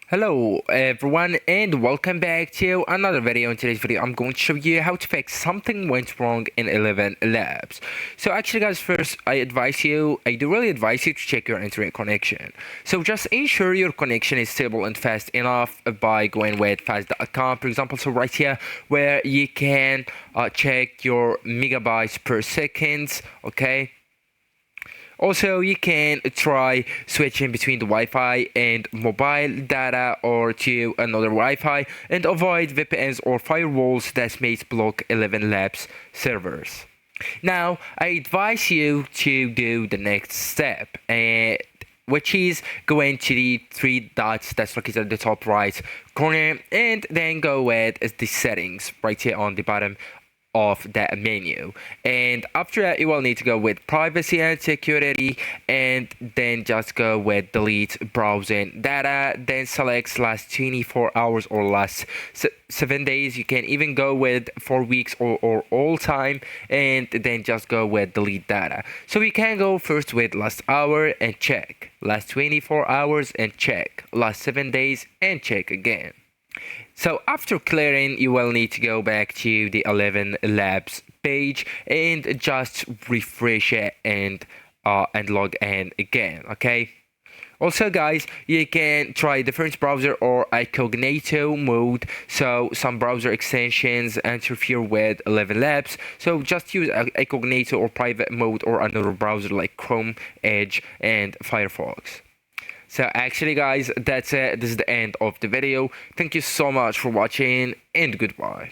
Hello everyone and welcome back to another video. In today's video I'm going to show you how to fix something went wrong in 11 Labs. So actually guys, first I do really advise you to check your internet connection. So just ensure your connection is stable and fast enough by going with fast.com, for example. So right here where you can check your megabytes per second, okay. Also, you can try switching between the Wi-Fi and mobile data or to another Wi-Fi and avoid VPNs or firewalls that may block ElevenLabs servers. Now, I advise you to do the next step, which is going to the three dots that's located at the top right corner and then go with the settings right here on the bottom of that menu, and after that you will need to go with privacy and security and then just go with delete browsing data, then select last 24 hours or last 7 days. You can even go with 4 weeks or all time and then just go with delete data. So we can go first with last hour and check, last 24 hours and check, last 7 days and check again. So after clearing, you will need to go back to the ElevenLabs page and just refresh it and log in again, okay? Also guys, you can try different browser or incognito mode. So some browser extensions interfere with ElevenLabs, so just use incognito or private mode or another browser like Chrome, Edge and Firefox. So actually guys, that's it. This is the end of the video. Thank you so much for watching and goodbye.